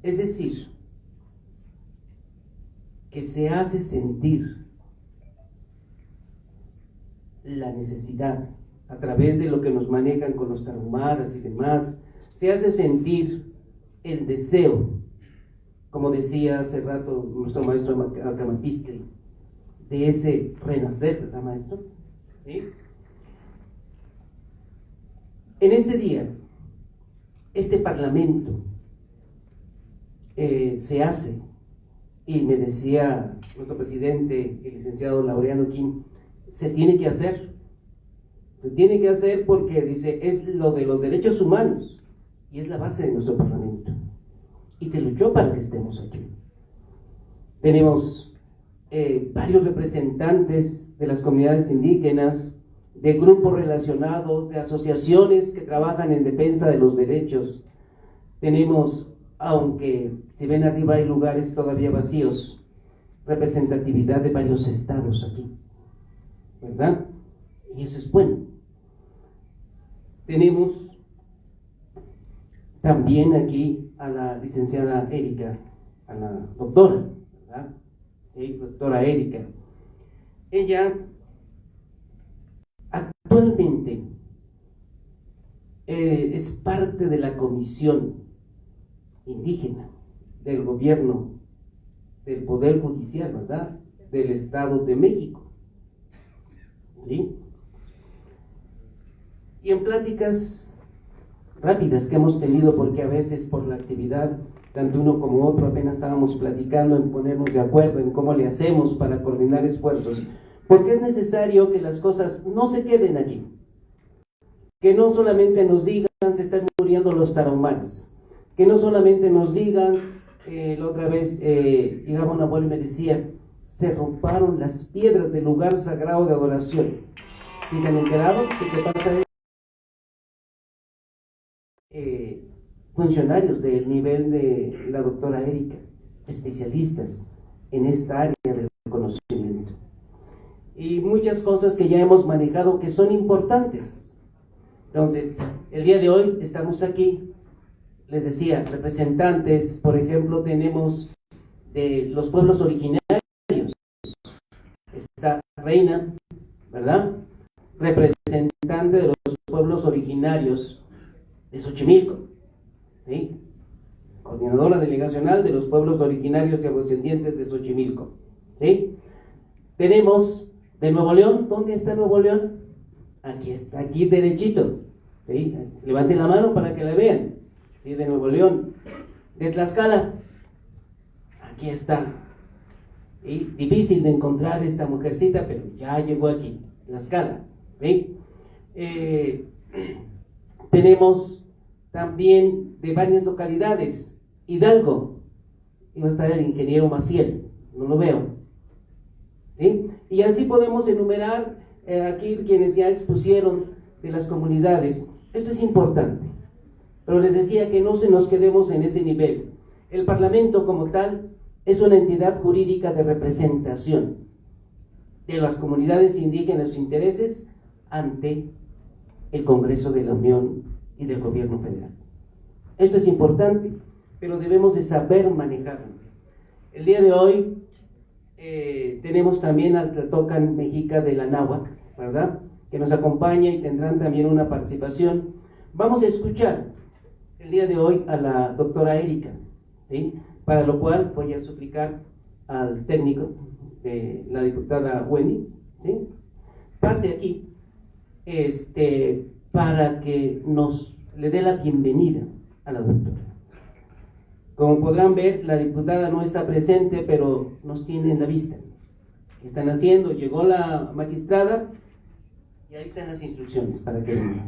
Es decir, que se hace sentir la necesidad a través de lo que nos manejan con los tarahumaras y demás, se hace sentir el deseo, como decía hace rato nuestro maestro Acamapistli, de ese renacer, ¿verdad, maestro? ¿Sí? En este día, este parlamento se hace, y me decía nuestro presidente, el licenciado Laureano Kim, se tiene que hacer porque dice, es lo de los derechos humanos y es la base de nuestro parlamento y se luchó para que estemos aquí. Tenemos varios representantes de las comunidades indígenas, de grupos relacionados, de asociaciones que trabajan en defensa de los derechos. Tenemos, aunque si ven arriba hay lugares todavía vacíos, representatividad de varios estados aquí, ¿verdad? Y eso es bueno. Tenemos también aquí a la licenciada Erika, a la doctora, ¿verdad? Doctora Erika. Ella actualmente es parte de la comisión indígena del gobierno, del Poder Judicial, ¿verdad? Del Estado de México. ¿Sí? Y en pláticas rápidas que hemos tenido, porque a veces por la actividad, tanto uno como otro apenas estábamos platicando en ponernos de acuerdo en cómo le hacemos para coordinar esfuerzos, porque es necesario que las cosas no se queden aquí, que no solamente nos digan se están muriendo los tarahumaras, que no solamente nos digan, la otra vez llegaba un abuelo y me decía, se romparon las piedras del lugar sagrado de adoración. ¿Y se han enterado de qué pasa? Funcionarios del nivel de la doctora Erika, especialistas en esta área del conocimiento. Y muchas cosas que ya hemos manejado que son importantes. Entonces, el día de hoy estamos aquí, les decía, representantes, por ejemplo, tenemos de los pueblos originarios, está Reina, ¿verdad? Representante de los pueblos originarios de Xochimilco, ¿sí? Coordinadora delegacional de los pueblos originarios y afrodescendientes de Xochimilco, ¿sí? Tenemos de Nuevo León. ¿Dónde está Nuevo León? Aquí está, aquí derechito, ¿sí? Levanten la mano para que la vean, ¿sí? De Nuevo León. De Tlaxcala, aquí está, ¿sí? Difícil de encontrar esta mujercita, pero ya llegó aquí, Tlaxcala, ¿sí? Tenemos también de varias localidades. Hidalgo, iba a estar el ingeniero Maciel, no lo veo, ¿sí? Y así podemos enumerar aquí quienes ya expusieron de las comunidades. Esto es importante, pero les decía que no se nos quedemos en ese nivel. El Parlamento como tal es una entidad jurídica de representación de las comunidades indígenas y sus intereses ante el Congreso de la Unión y del Gobierno Federal. Esto es importante, pero debemos de saber manejarlo. El día de hoy tenemos también al Tlatocan Mexica de la Náhuac, ¿verdad? Que nos acompaña y tendrán también una participación. Vamos a escuchar el día de hoy a la doctora Erika, ¿sí? Para lo cual voy a suplicar al técnico de la diputada Wendy, ¿sí? Pase aquí, para que nos le dé la bienvenida a la doctora. Como podrán ver, la diputada no está presente, pero nos tiene en la vista. ¿Qué están haciendo? Llegó la magistrada y ahí están las instrucciones para que venga,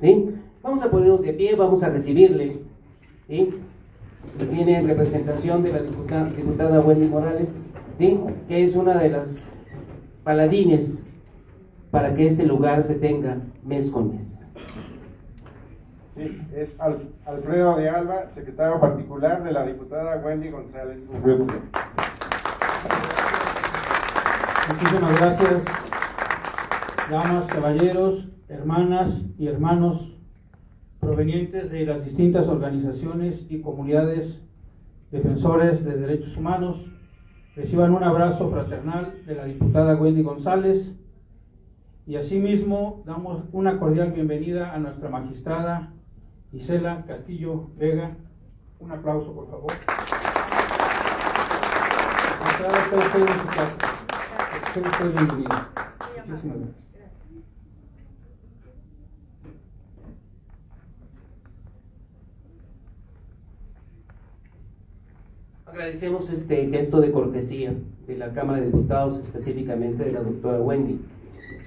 ¿sí? Vamos a ponernos de pie, vamos a recibirle, ¿sí? Tiene representación de la diputada Wendy Morales, ¿sí? Que es una de las paladines para que este lugar se tenga mes con mes. Sí, es Alfredo de Alba, secretario particular de la diputada Wendy González Urrutia. Muchísimas gracias, damas, caballeros, hermanas y hermanos provenientes de las distintas organizaciones y comunidades defensores de derechos humanos, reciban un abrazo fraternal de la diputada Wendy González y asimismo damos una cordial bienvenida a nuestra magistrada Isela Castillo Vega. Un aplauso, por favor. Magistrada, está usted en su casa. Está usted bienvenida. Muchísimas gracias. Agradecemos este gesto de cortesía de la Cámara de Diputados, específicamente de la doctora Wendy,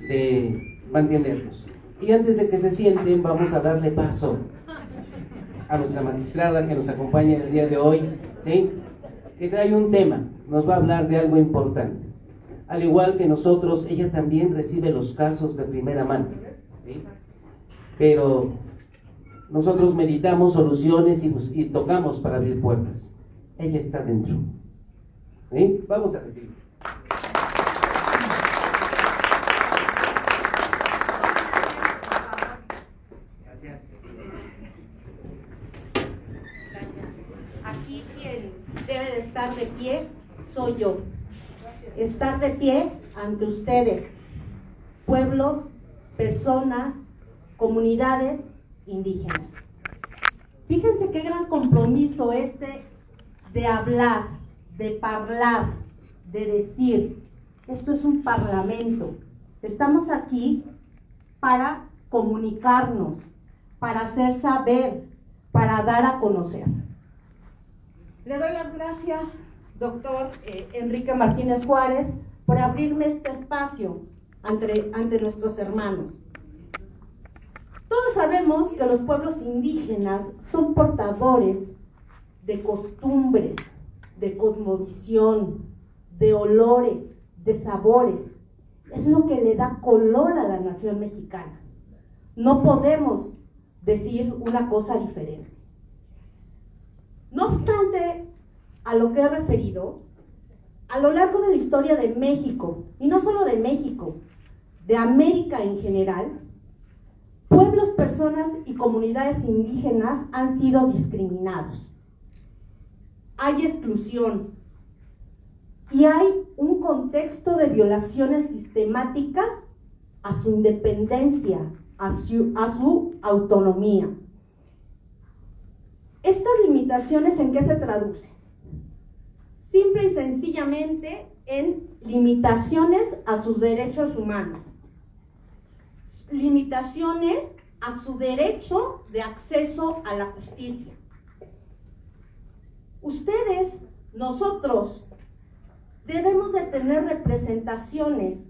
de mantenernos. Y antes de que se sienten, vamos a darle paso a nuestra magistrada que nos acompaña el día de hoy, ¿sí? Que trae un tema, nos va a hablar de algo importante. Al igual que nosotros, ella también recibe los casos de primera mano, ¿sí? Pero nosotros meditamos soluciones y tocamos para abrir puertas. Ella está dentro. ¿Sí? Vamos a recibir. Gracias. Aquí quien debe de estar de pie soy yo. Estar de pie ante ustedes, pueblos, personas, comunidades indígenas. Fíjense qué gran compromiso de hablar, de parlar, de decir. Esto es un parlamento. Estamos aquí para comunicarnos, para hacer saber, para dar a conocer. Le doy las gracias, doctor Enrique Martínez Juárez, por abrirme este espacio ante nuestros hermanos. Todos sabemos que los pueblos indígenas son portadores de costumbres, de cosmovisión, de olores, de sabores. Es lo que le da color a la nación mexicana. No podemos decir una cosa diferente. No obstante, a lo que he referido, a lo largo de la historia de México, y no solo de México, de América en general, pueblos, personas y comunidades indígenas han sido discriminados. Hay exclusión y hay un contexto de violaciones sistemáticas a su independencia, a su autonomía. ¿Estas limitaciones en qué se traducen? Simple y sencillamente en limitaciones a sus derechos humanos, limitaciones a su derecho de acceso a la justicia. Ustedes, nosotros, debemos de tener representaciones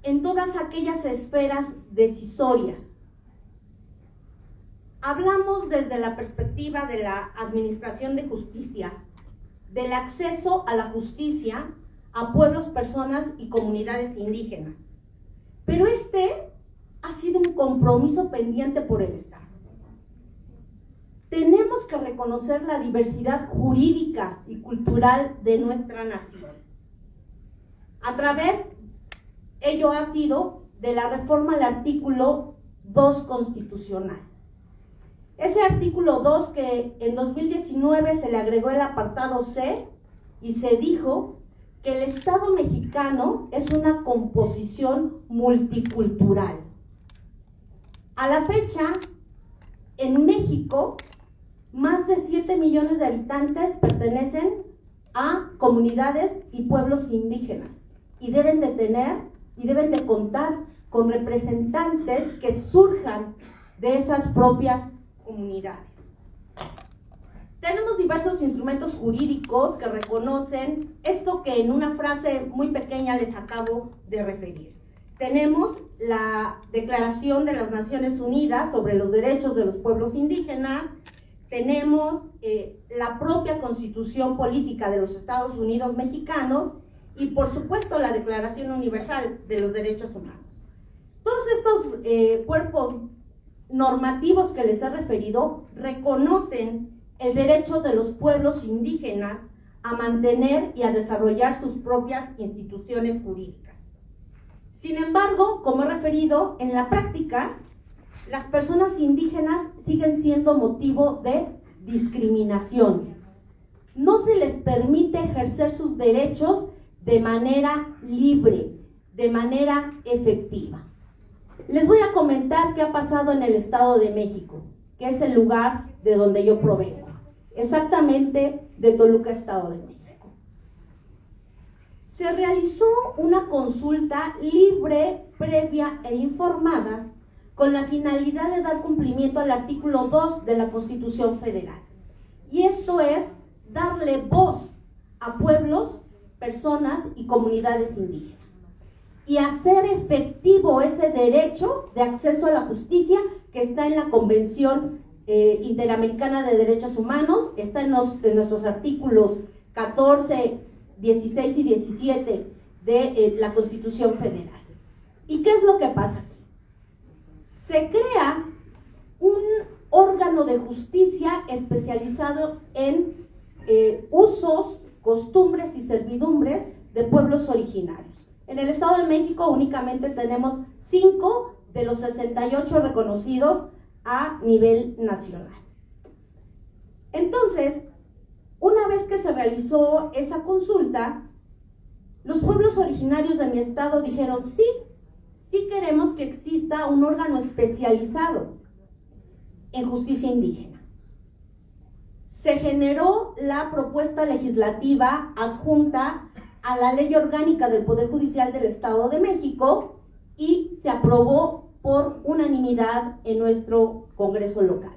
en todas aquellas esferas decisorias. Hablamos desde la perspectiva de la administración de justicia, del acceso a la justicia a pueblos, personas y comunidades indígenas. Pero ha sido un compromiso pendiente por el Estado. Tenemos que reconocer la diversidad jurídica y cultural de nuestra nación. Ello ha sido de la reforma al artículo 2 constitucional. Ese artículo 2 que en 2019 se le agregó el apartado C y se dijo que el Estado mexicano es una composición multicultural. A la fecha, en México, más de 7 millones de habitantes pertenecen a comunidades y pueblos indígenas y deben de contar con representantes que surjan de esas propias comunidades. Tenemos diversos instrumentos jurídicos que reconocen esto que en una frase muy pequeña les acabo de referir. Tenemos la Declaración de las Naciones Unidas sobre los Derechos de los Pueblos Indígenas, tenemos la propia Constitución Política de los Estados Unidos Mexicanos y por supuesto la Declaración Universal de los Derechos Humanos. Todos estos cuerpos normativos que les he referido reconocen el derecho de los pueblos indígenas a mantener y a desarrollar sus propias instituciones jurídicas. Sin embargo, como he referido, en la práctica, las personas indígenas siguen siendo motivo de discriminación. no se les permite ejercer sus derechos de manera libre, de manera efectiva. Les voy a comentar qué ha pasado en el Estado de México, que es el lugar de donde yo provengo, exactamente de Toluca, Estado de México. Se realizó una consulta libre, previa e informada con la finalidad de dar cumplimiento al artículo 2 de la Constitución Federal. Y esto es darle voz a pueblos, personas y comunidades indígenas y hacer efectivo ese derecho de acceso a la justicia que está en la Convención Interamericana de Derechos Humanos, está en nuestros artículos 14, 16 y 17 de la Constitución Federal. ¿Y qué es lo que pasa aquí? Se crea un órgano de justicia especializado en usos, costumbres y servidumbres de pueblos originarios. En el Estado de México únicamente tenemos 5 de los 68 reconocidos a nivel nacional. Entonces, una vez que se realizó esa consulta, los pueblos originarios de mi estado dijeron, sí queremos que exista un órgano especializado en justicia indígena. Se generó la propuesta legislativa adjunta a la Ley Orgánica del Poder Judicial del Estado de México y se aprobó por unanimidad en nuestro Congreso local.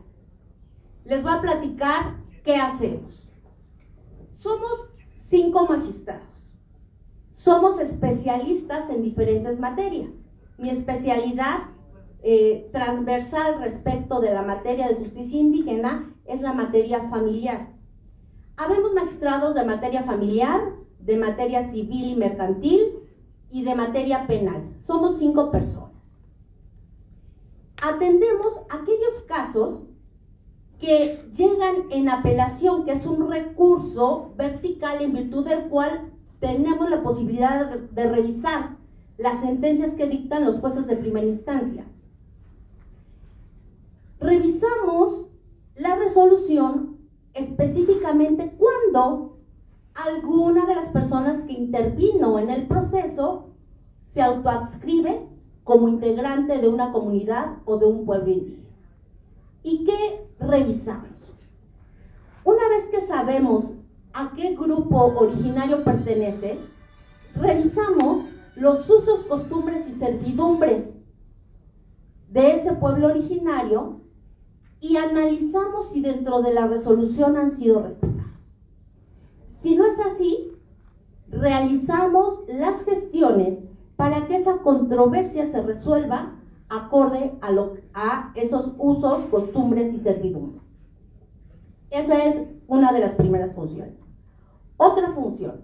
Les voy a platicar qué hacemos. Somos 5 magistrados. Somos especialistas en diferentes materias. Mi especialidad transversal respecto de la materia de justicia indígena es la materia familiar. Habemos magistrados de materia familiar, de materia civil y mercantil y de materia penal. Somos 5 personas. Atendemos aquellos casos que llegan en apelación, que es un recurso vertical en virtud del cual tenemos la posibilidad de revisar las sentencias que dictan los jueces de primera instancia. Revisamos la resolución específicamente cuando alguna de las personas que intervino en el proceso se autoadscribe como integrante de una comunidad o de un pueblo indígena. ¿Y qué revisamos? Una vez que sabemos a qué grupo originario pertenece, revisamos los usos, costumbres y servidumbres de ese pueblo originario y analizamos si dentro de la resolución han sido respetados. Si no es así, realizamos las gestiones para que esa controversia se resuelva acorde a esos usos, costumbres y servidumbres. Esa es una de las primeras funciones. Otra función,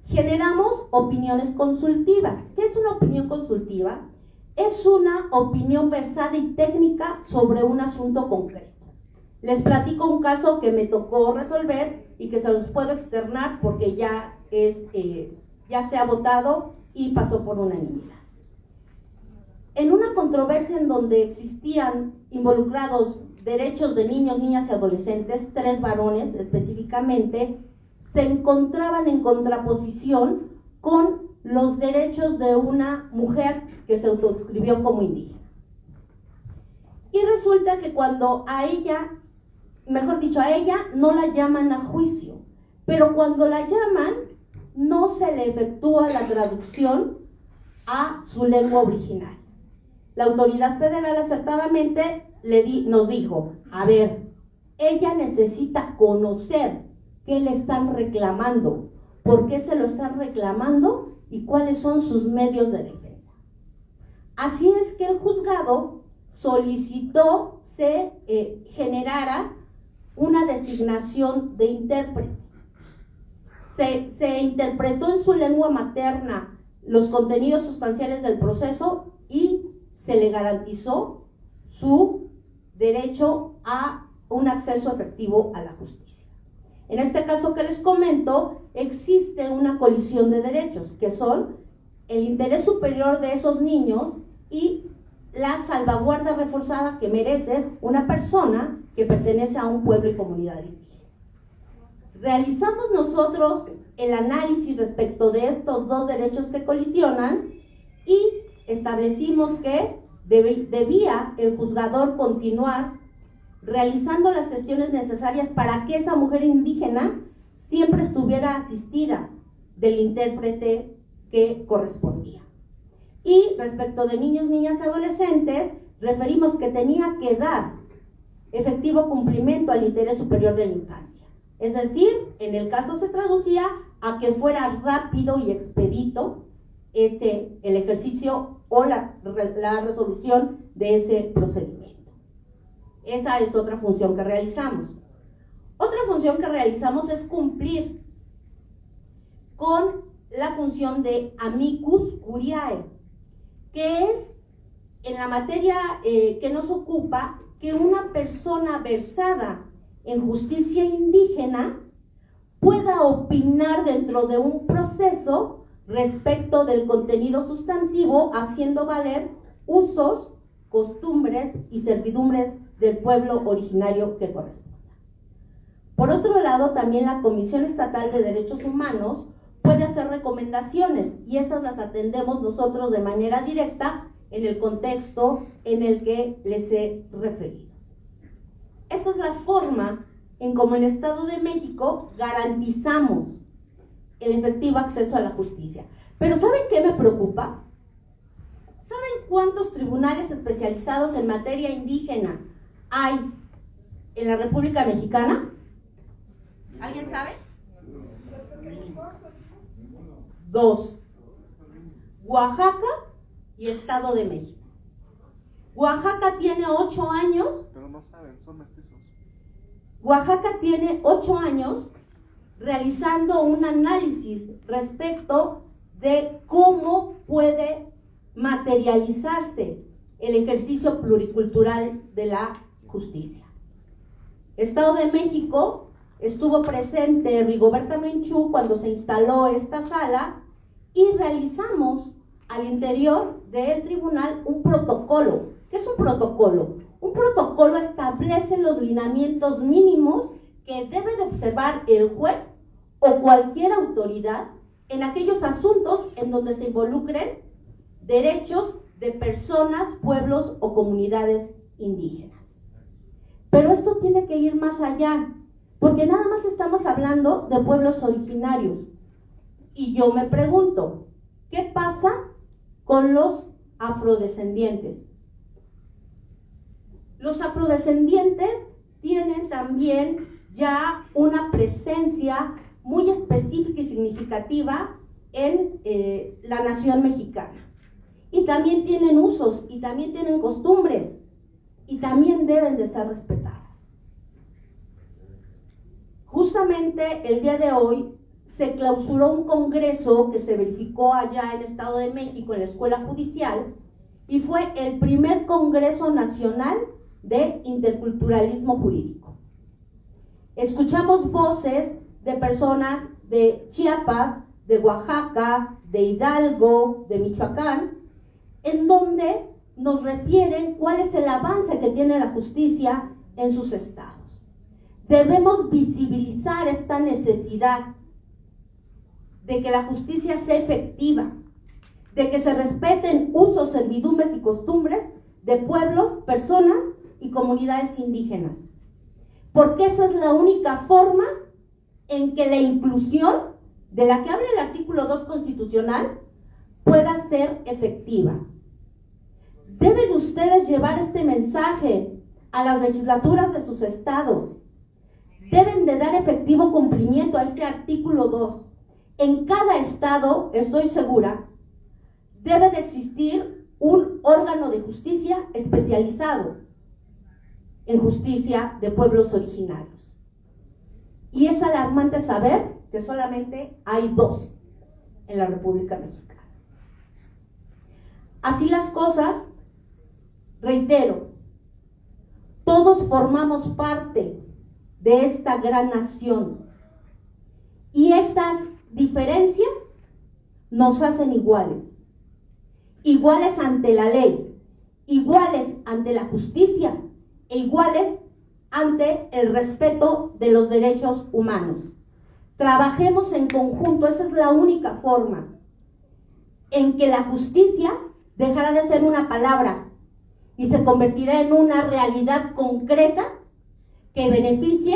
generamos opiniones consultivas. ¿Qué es una opinión consultiva? Es una opinión versada y técnica sobre un asunto concreto. Les platico un caso que me tocó resolver y que se los puedo externar porque ya se ha votado y pasó por unanimidad. En una controversia en donde existían involucrados derechos de niños, niñas y adolescentes, 3 varones específicamente, se encontraban en contraposición con los derechos de una mujer que se autoadscribió como indígena. Y resulta que cuando a ella no la llaman a juicio, pero cuando la llaman no se le efectúa la traducción a su lengua original. La autoridad federal acertadamente nos dijo, a ver, ella necesita conocer qué le están reclamando, por qué se lo están reclamando y cuáles son sus medios de defensa. Así es que el juzgado solicitó se generara una designación de intérprete. Se interpretó en su lengua materna los contenidos sustanciales del proceso y se le garantizó su derecho a un acceso efectivo a la justicia. En este caso que les comento, existe una colisión de derechos, que son el interés superior de esos niños y la salvaguarda reforzada que merece una persona que pertenece a un pueblo y comunidad indígena. Realizamos nosotros el análisis respecto de estos dos derechos que colisionan y establecimos que debía el juzgador continuar realizando las gestiones necesarias para que esa mujer indígena siempre estuviera asistida del intérprete que correspondía. Y respecto de niños, niñas y adolescentes, referimos que tenía que dar efectivo cumplimiento al interés superior de la infancia. Es decir, en el caso se traducía a que fuera rápido y expedito el ejercicio o la resolución de ese procedimiento. Esa es otra función que realizamos. Otra función que realizamos es cumplir con la función de amicus curiae, que es en la materia que nos ocupa que una persona versada en justicia indígena pueda opinar dentro de un proceso respecto del contenido sustantivo, haciendo valer usos, costumbres y servidumbres del pueblo originario que corresponda. Por otro lado, también la Comisión Estatal de Derechos Humanos puede hacer recomendaciones y esas las atendemos nosotros de manera directa en el contexto en el que les he referido. Esa es la forma en cómo en el Estado de México garantizamos el efectivo acceso a la justicia. Pero ¿saben qué me preocupa? ¿Saben cuántos tribunales especializados en materia indígena hay en la República Mexicana? ¿Alguien sabe? 2. Oaxaca y Estado de México. Oaxaca tiene 8 años. Pero no saben, son mestizos. Oaxaca tiene 8 años realizando un análisis respecto de cómo puede materializarse el ejercicio pluricultural de la justicia. Estado de México estuvo presente Rigoberta Menchú cuando se instaló esta sala y realizamos al interior del tribunal un protocolo. ¿Qué es un protocolo? Un protocolo establece los lineamientos mínimos que debe de observar el juez o cualquier autoridad en aquellos asuntos en donde se involucren derechos de personas, pueblos o comunidades indígenas. Pero esto tiene que ir más allá, porque nada más estamos hablando de pueblos originarios. Y yo me pregunto, ¿qué pasa con los afrodescendientes? Los afrodescendientes tienen también ya una presencia muy específica y significativa en la nación mexicana. Y también tienen usos, y también tienen costumbres, y también deben de ser respetadas. Justamente el día de hoy se clausuró un congreso que se verificó allá en el Estado de México, en la Escuela Judicial, y fue el primer Congreso Nacional de Interculturalismo Jurídico. Escuchamos voces de personas de Chiapas, de Oaxaca, de Hidalgo, de Michoacán, en donde nos refieren cuál es el avance que tiene la justicia en sus estados. Debemos visibilizar esta necesidad de que la justicia sea efectiva, de que se respeten usos, servidumbres y costumbres de pueblos, personas y comunidades indígenas. Porque esa es la única forma en que la inclusión, de la que habla el artículo 2 constitucional, pueda ser efectiva. Deben ustedes llevar este mensaje a las legislaturas de sus estados. Deben de dar efectivo cumplimiento a este artículo 2. En cada estado, estoy segura, debe de existir un órgano de justicia especializado en justicia de pueblos originarios. Y es alarmante saber que solamente hay 2 en la República Mexicana. Así las cosas, reitero, todos formamos parte de esta gran nación y estas diferencias nos hacen iguales, iguales ante la ley, iguales ante la justicia e iguales ante el respeto de los derechos humanos. Trabajemos en conjunto, esa es la única forma en que la justicia dejará de ser una palabra y se convertirá en una realidad concreta que beneficie